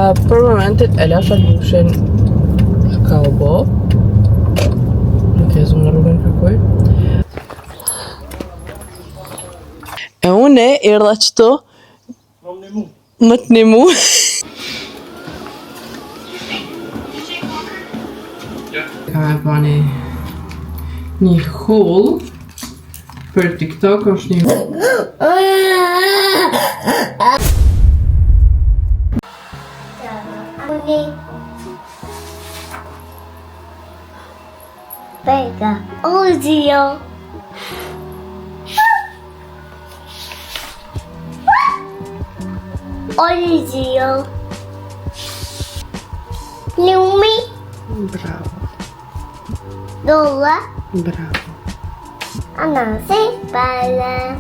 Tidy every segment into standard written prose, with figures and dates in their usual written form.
Për momentit e lasha lushin ka u bo. Nuk e zumë në rrugën kërkuj. E une erdha qëto më të një mu. Ka me bani një haul për TikTok, është një Pega, oddio. Oddio. Lumi. bravo, Dola. bravo. Anansi. Bala.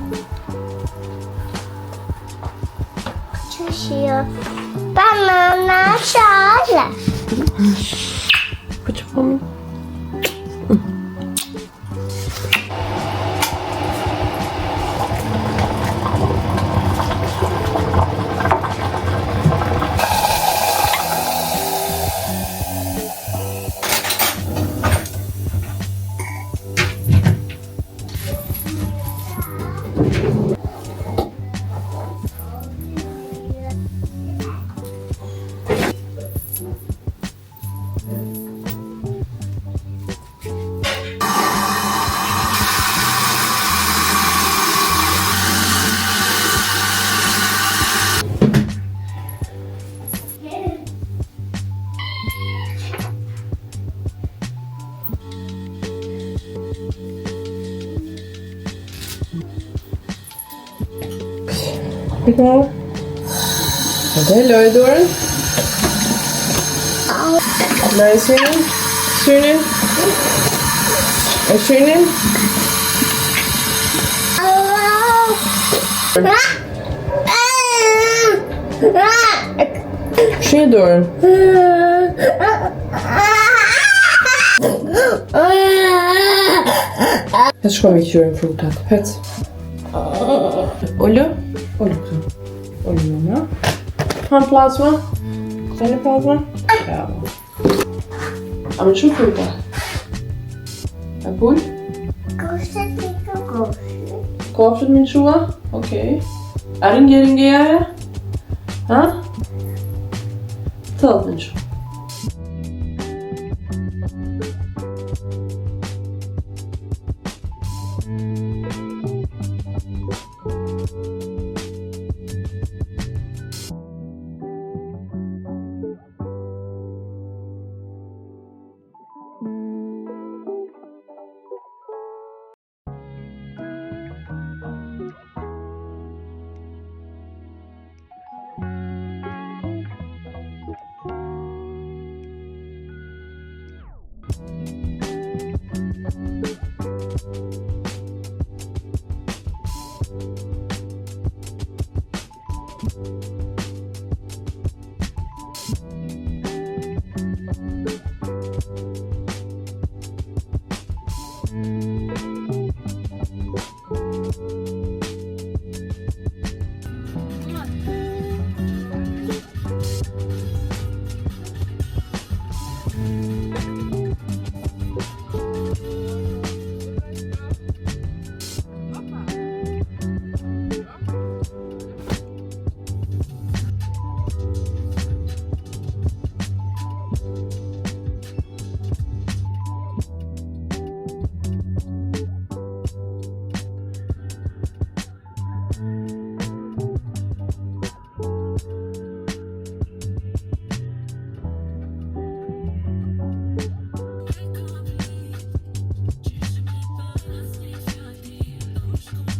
Çuşuyor. Banana şala. Почему? Bravo. Hadi Lloyd dorën. Loj synin. Synin. E synin. Shi dorën. Hec shkojmë i qyrim frutat. Hec. Ullu. Ullu këtu. Ullu mëna. Han plazma. Këtëni plazma. Bravo. A më shumë fruta? E bull? Kofshët më nëshua? Okej. A ringe jare? Ha? Tëllë më nëshua.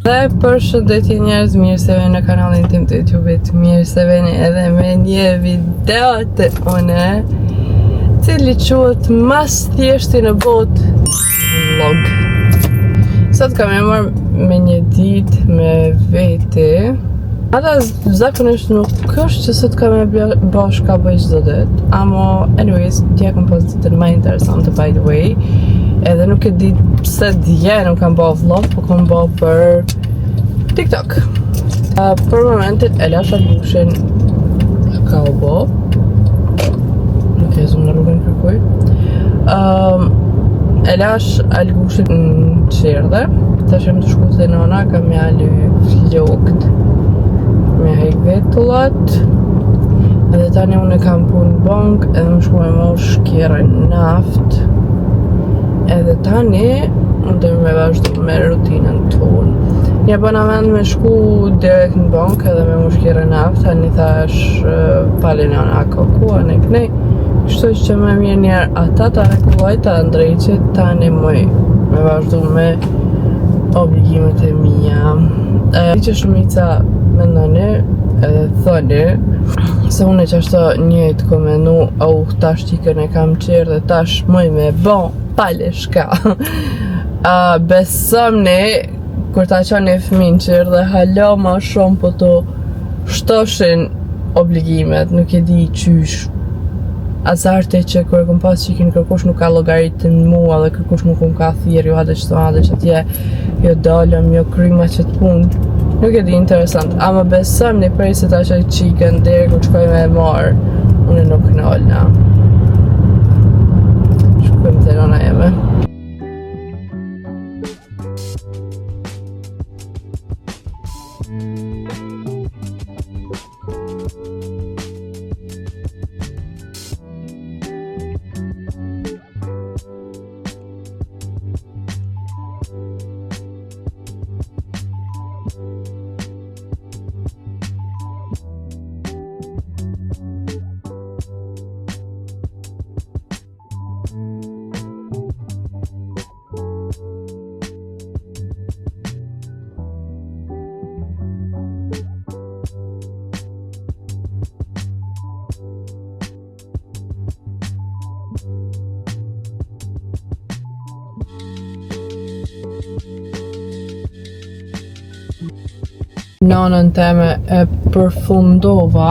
Dhe për shëndetje njerëz, mirë se veni në kanalin tim të YouTube-it, mirë se veni edhe me një video të une, cili quhet mas thjeshti në botë vlog. Sot kam e marrë me një ditë me veti. Ata zakonisht nuk është që sot kam e bashkë ka bëj çdo ditë, ama anyways, dje kam pas ditën më interesante by the way. Edhe nuk e di pse dje nuk kam bërë vlog, po kam bërë për TikTok. Për momentin e lasha lushin ka u bo. lash algushin në qerdhe. Tash jam të shku te nona, kam mjalu flokt. Me hek vetullat. Edhe tani unë kam punë bank, edhe më shku me mosh kjere naft. Edhe tani, unë dhe me vazhdu me rutinën tonë. Një bëna vend me shku direkt në bank edhe me mosh kjere naft, tani thash palin janë akokua në kënej. Kështu që më mirë njerë ata ta rekulloj ta ndrejqit, tani me vazhdu me obligimet e mija. Që shumica mendoni edhe thoni se unë që ashtë njëjtë komenu, tash qikën e kam qërë dhe tash mëj me bon pale shka. Besomni, kur ta qoni fëmin qërë dhe hala ma shumë po të shtoshin obligimet, nuk e di qysh. Azarte që kërë këm pas qikin kërkush nuk ka logaritë në mua dhe kërkush nuk këm ka thirë, jo hade që atje, jo dalëm, jo kryma që të punë. Nuk e di interesant, ama besëm një prej se ta që qikën deri ku qkoj me marë, unë nuk në olna. Shkojmë të nona jeme. Nanën teme e përfundova.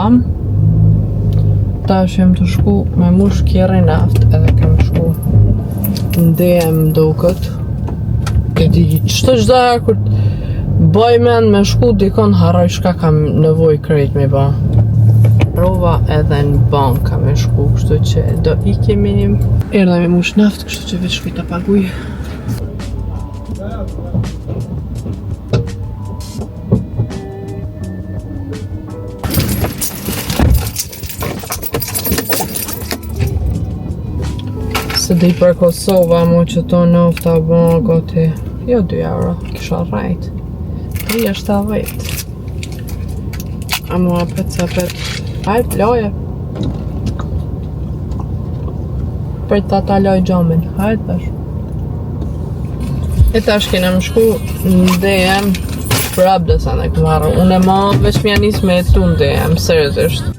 Tash jem të shku me mush kjeri naft edhe kam shku në DM duket. E di qëto qdo herë kur bëj men me shku dikon harroj shka kam nevoj krejt me ba. Prova edhe në banka me shku, kështu që do i kemi erdhe me mush naft, kështu që veç shkuj të paguj. Se di për Kosova, mo që to nafta bon goti, jo 2 euro, kisha rajt, 3,70. A mua pet, hajt, loje. Për ta loj gjomin, hajt tash. E tash kena më shku në DM, prap dhe sa në këmarru, unë e ma veç mja nis me tu në DM, seriosisht.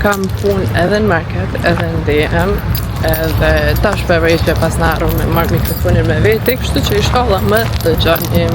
Kam punë edhe në market, edhe në DM, edhe tash përveç që pas në arru me marrë mikrofonin me veti, kështu që inshallah më dëgjoni.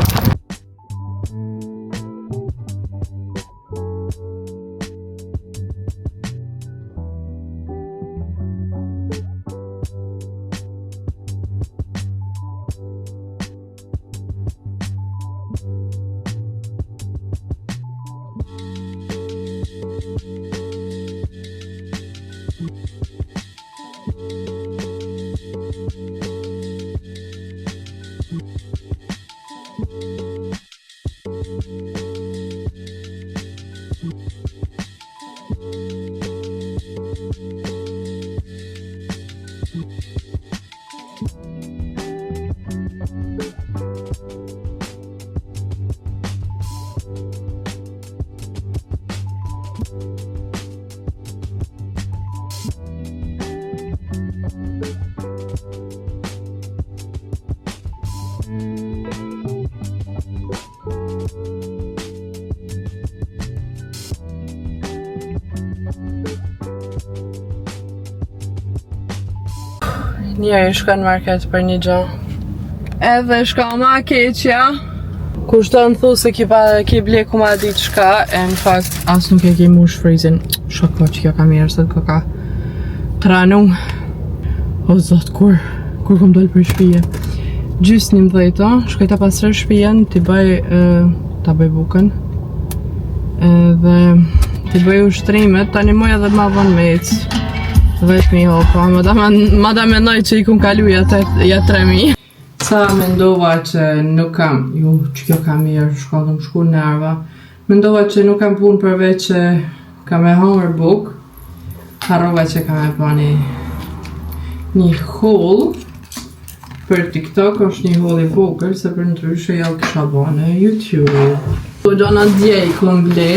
Njeri shka në market për një gjë. Edhe shka ma keqja. Kush do në thu se ki bleku ma ditë shka, e në fakt as nuk e ki mush frizin. Shako që kjo ka mirë, se të ka tranu. O zot, kur kom dollë për shpije. Gjys 11, shkoj ta pasrë shpijen, ta bëj bukën. Dhe ti bëj ushtrimet, tani moj edhe ma vonë me ecë. 10.000 hopa, ma da menoj që i kum kalu ja 3.000. Sa mendova që nuk kam, që kjo ka mirë, shko dhe më shku nerva. Mendova që nuk kam punë përveç që kam e hongër buk. Harrova që kam e pa një haul për TikTok, është një haul i vogël, se për ndryshe ja u kisha ba në YouTube. Do në dje i kom ble.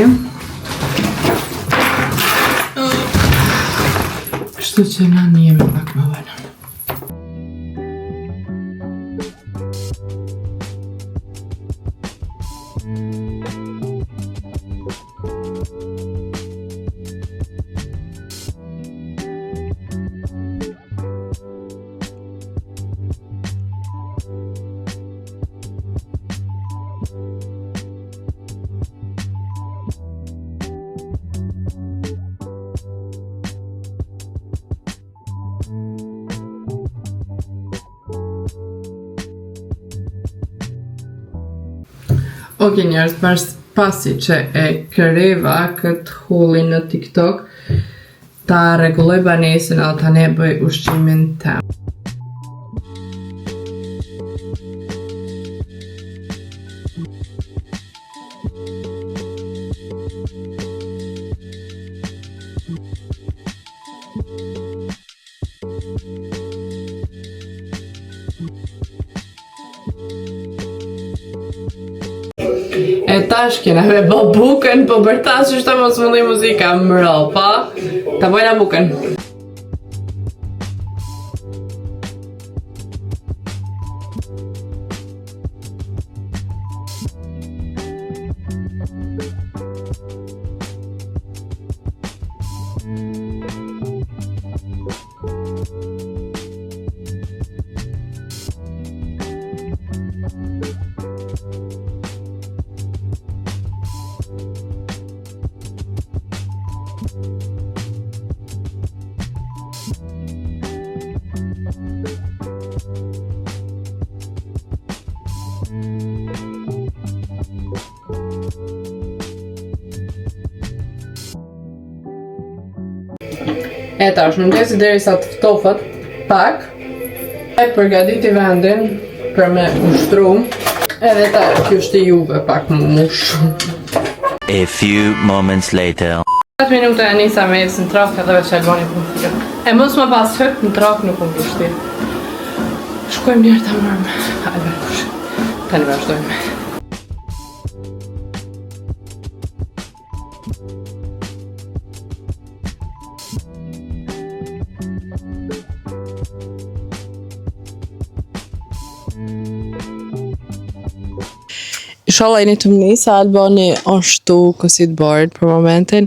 Kështu që na njemi pak më vënë. Ok njerëz, pasi që e këreva këtë haulin në TikTok, ta rregulloj banesën edhe ta ne bëj ushqimin tem. E tash kena me bë bukën, po bërtas që shta mos mundi muzika mrëll, pa? Ta bojna bukën. E tash, më ndesi derisa të ftofët pak, e përgatiti vendin për me ushtru, edhe ta kjo është i juve pak më mush. A few moments later. 7 minuta e nisa me ecë në trak edhe veç Albani për më fikër. E mos më pas hëp në trak nuk më pushti. Shkojmë njerë të mërmë Albani. Tani vazhdojmë. Inshallah jeni të mni se Albani është kësit bardë për momentin.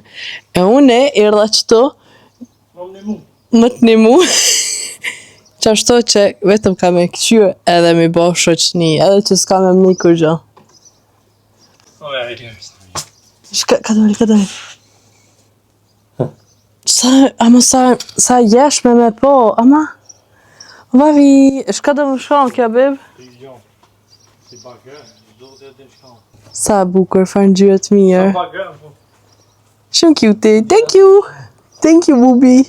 E une erdha qëto më të një mu që ashtu që vetëm ka me këqyë edhe mi bo shoqni edhe që s'ka me mni kur gjo. Ka dojnë sa jesh me po ama vavi shka do më shkon kja bib sa bukur fan gjyët mirë. Shumë cute. Thank you. Thank you, Bubi.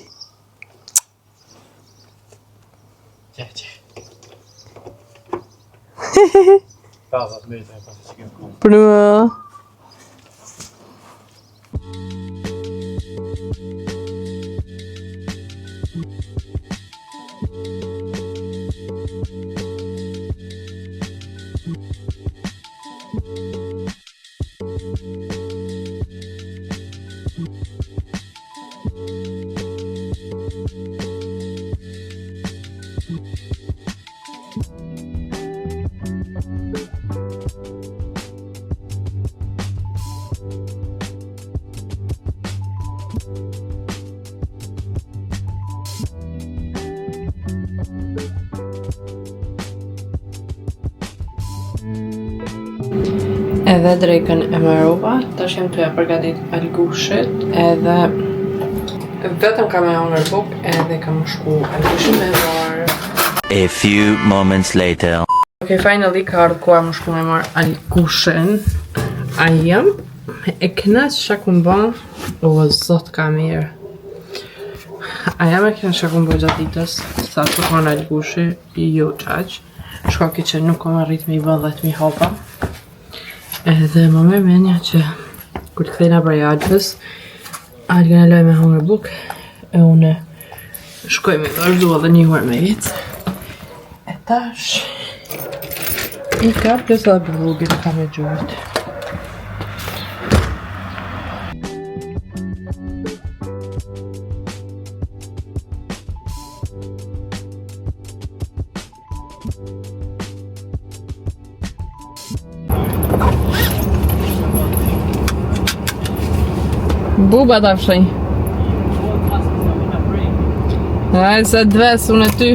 Prima. Edhe drekën e mërova, tash jam të ja përgatit algushit edhe vetëm kam e hongër buk edhe kam shku algushin me marë. A few moments later. Ok, finally ka ardhë koha më shku me marë algushin. A jam e knaq që ku mba, o zot ka mirë. A jam e knaq që ku mba gjatë ditës, sa të kanë algushi, jo qaq. Shkoki që nuk kom arrit me I bë 10.000 hapa. Edhe më merr menja që kur të kthejna për jagës, Alga në loj me hongër buk e une shkoj me vazhdu edhe një huar me jetë. E tash I ka plus edhe bëllugin ka me gjurët. Buba ta fshenj. Aj se dves unë e ty.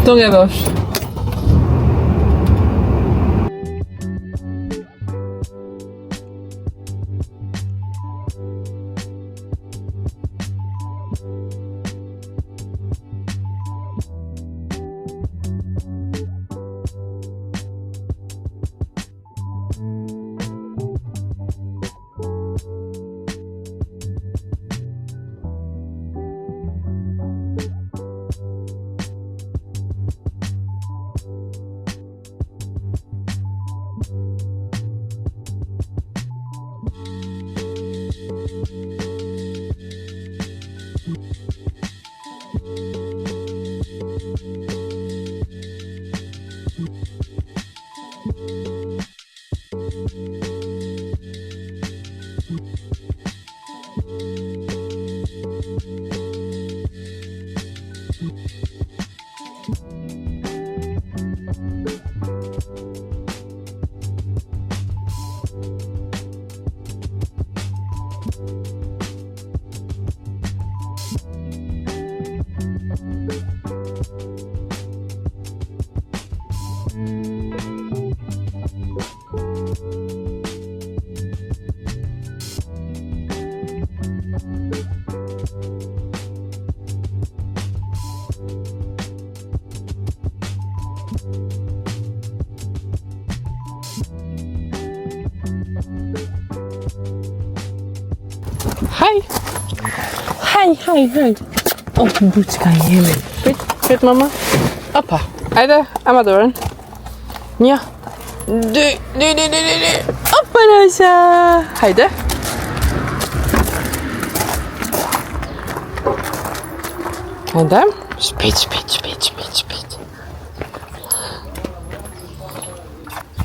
Tung e bosh. Hej. Oh, buçka jemi. Prit mama. Opa. Hajde, ama dorën. Një. Dy. Opa nasha. Hajde. Hajde. Shpejt.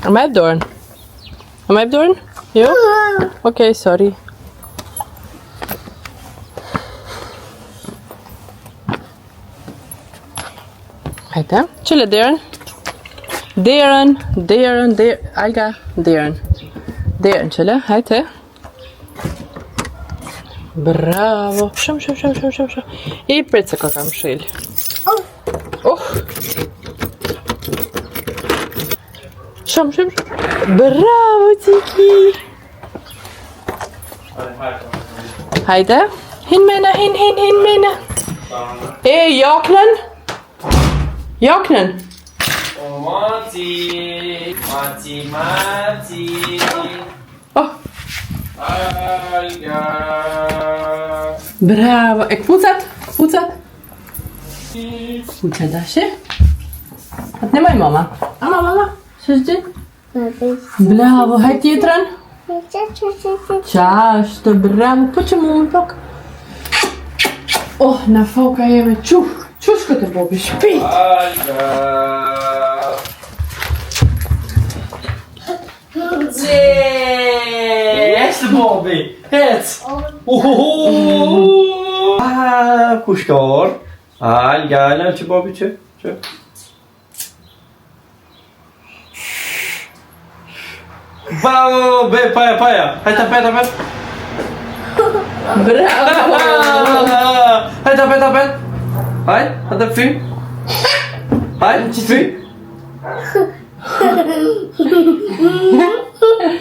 Ama hep dorën. Jo? Okej, sorry. Hajde, qële derën? Derën, Alga, derën. Derën qële, hajde. Bravo, shumë. I prit se ko kam shil. Shumë. Bravo, Tiki. Hajde, hin mena. E, Jaknen. Mati. Oh. Alga. Bravo. E kpucat. Kpucat dashe. Atë nemoj mama. Ama mama. Shështë Bravo. Hajt tjetrën. Qashtë. Bravo. Po që mu më pak. Oh, na foka jeme. Qush këtë bobi, shpejt! Alga! Eshte bobi! Hec! Ku shkor? Alga, që bobi që? Bravo, paja! Hajta, peta! Bravo! Hajde. Hajde, fyr. Hajde, fyr.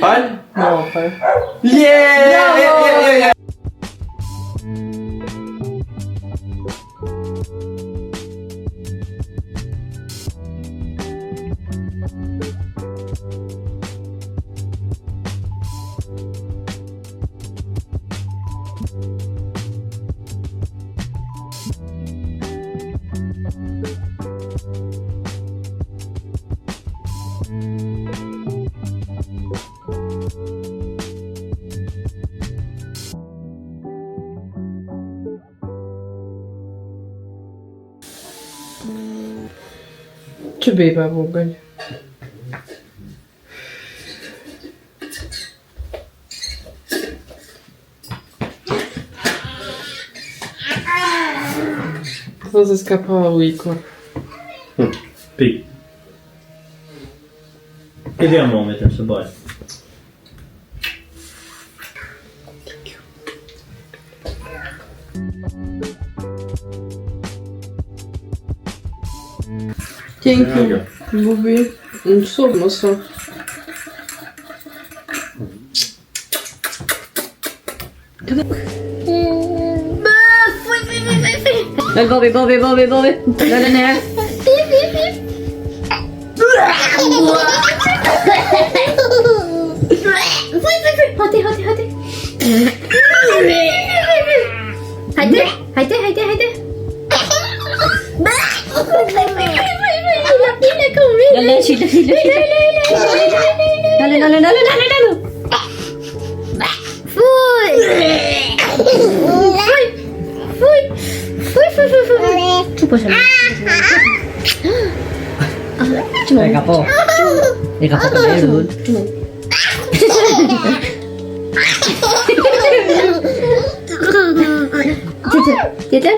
Hajde. Yeah! Që beba vogël. Thë se s'ka pa ujkur. Pik. Idea momentin se baj. Thank you. Bubi. Në sot më sot. Bobby. Lale. Hadi. Hadi. Lale, şile. Lale. Fui. Chupa sana. Cuma. Eka po kamerun. Tete.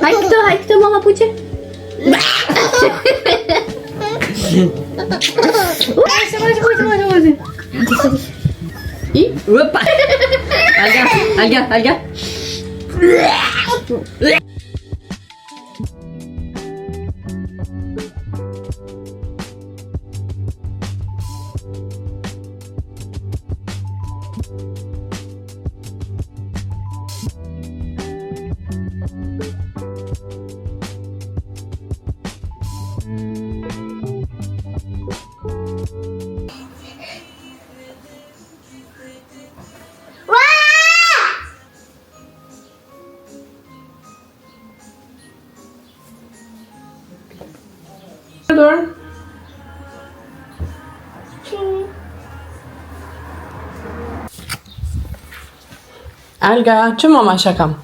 Hai kita mama puja. Opa. Alga. Alga, që mama shakam?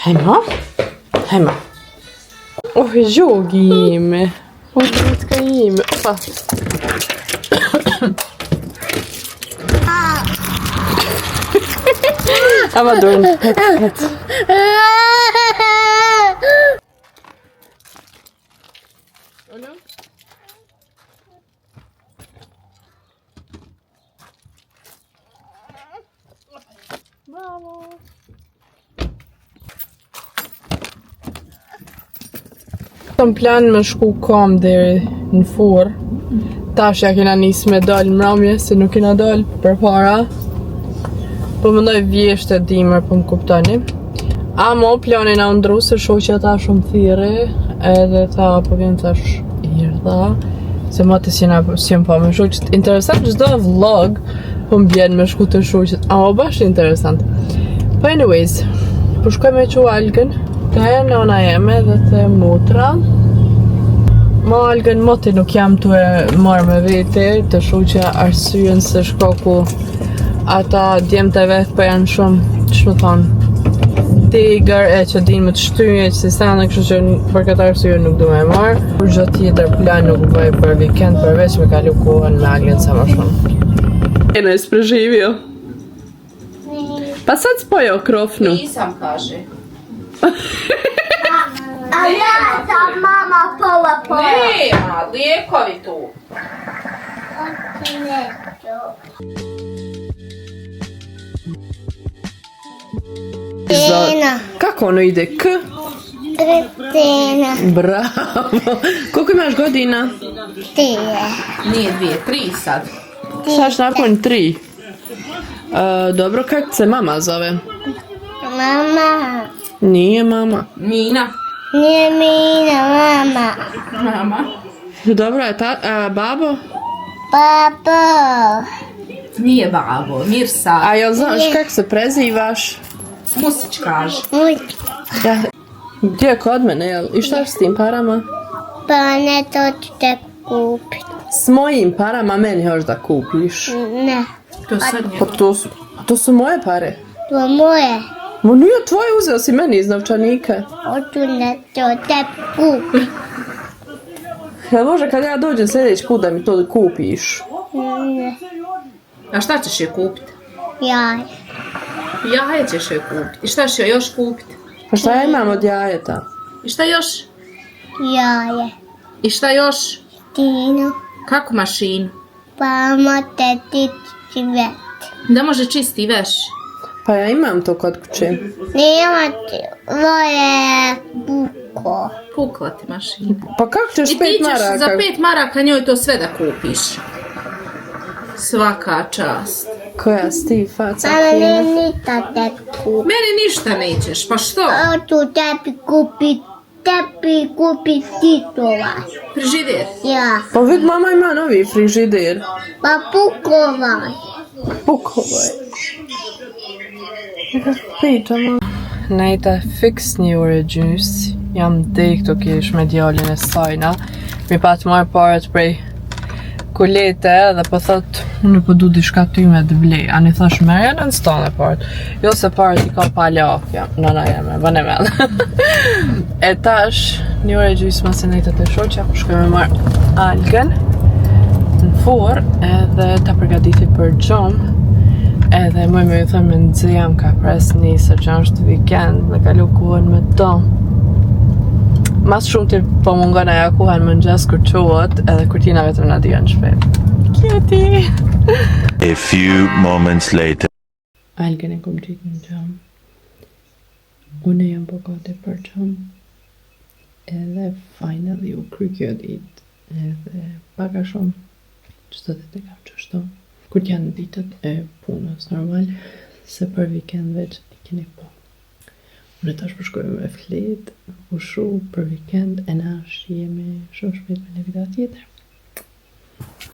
Hejma? Gjogi ime. Të ime. Opa. Ama durun. Het. Kam plan me shku kam deri në furr. Tash ja kena nis me dal mramje se nuk kena dal përpara. Po mendoj vjesht e dimër, po më kuptoni. Amo planin a ndru se shoqja ta shumë thirri, edhe ta po vjen tash erdha. Se ma të s'jem pa me shoqet. Interesant çdo vlog po m'bjen me shku të shoqet. Amo bash interesant. Po anyways, po shkoj me qu Algën. Ka e nona jeme dhe të motra. Ma Algën moti nuk jam të e marrë me vete, të shoqja arsyen se shkoku ata djemt e vetë po janë shumë, që më thonë, tigër e që din më të shtyje që si sanë, kështu që për këtë arsye nuk du me marrë. Për gjë tjetër plan nuk bëj për weekend, përveç me kalu kohën me Algën sa më shumë. E në espreshivjo. Pasat s'pojo krofnu. Nisam, kaže. Mama pola. Nema, lijekovi tu. Kristina. Kako ono ide? K? Kristina. Bravo. Koliko imaš godina? 3. Nije 2, 3 sad. Sad ću napuniti 3. Dobro, kako se mama zove? Mama. Nije mama. Nina. Nije Mina, mama. Mama. Dobro je babo? Babo. Nije babo. Mirsa. A jel znaš kako se prezivaš? Musić kaže. Ja, gdje je kod mene, jel? I šta s tim parama? Pa ne, to ću te kupiti. S mojim parama meni još da kupiš. Ne, To sad Pa to su moje pare. to moje. Ma nije tvoje, uzeo si meni iz novčanika. Hoću ne to te kupiti. Jel može kad ja dođem sljedeći put da mi to kupiš? Ne, A šta ćeš je kupiti? jaj. Jaje ćeš je kupiti. I šta ćeš joj još kupiti? Pa šta ja imam od jajeta? I šta još? Jaje. I šta još? Tino. Kakvu mašinu? Pa možete tići već. Da može čisti veš. Pa ja imam to kod kuće. Nemate voje buko. Pukla ti mašina. Pa kako ćeš I 5 ti ćeš maraka? za 5 maraka njoj to sve da kupiš. Svaka čast. Koja si ti faca? Ali fina? ne ništa te kupiti. Meni ništa nećeš, pa što? Hoću tebi kupiti titula. Frižider. Ja. Pa vid, mama ima novi frižider. Pa pukovaj. Pukovaj. Pričamo. Nejta fix një gjys. Jam dek të kesh me djalin e sajna. Mi pat marrë parat prej kolete dhe po thot unë po du diçka ty me të blej. A ni thash merja në stane parat. Jo se parat i ka pa lafja. Nana jeme, bëne me dhe. E tash, një orë e gjys mas e nejta të shoqja, po shkoj me marrë algën në forë edhe ta përgatiti për gjomë. Edhe më ju thëmë në nëzijam ka pres nisë që është weekend me kalu kuhen me to. Mas shumë të po mungon aja kuhen më ngjas kur qohet edhe kur tina vetëm na diën shpejt. Kjeti! A few moments later. Algën e kom qitë në gjam. Une jam po gati për gjam. Edhe finally u kry kjo dit. Edhe paka shumë. Qëtë të kam qështu. Kur janë ditët e punës normal, se për weekend veç e keni po. Unë tash përshkojmë me flet, ushu për weekend e na jemi shumë shpejt me një video tjetër.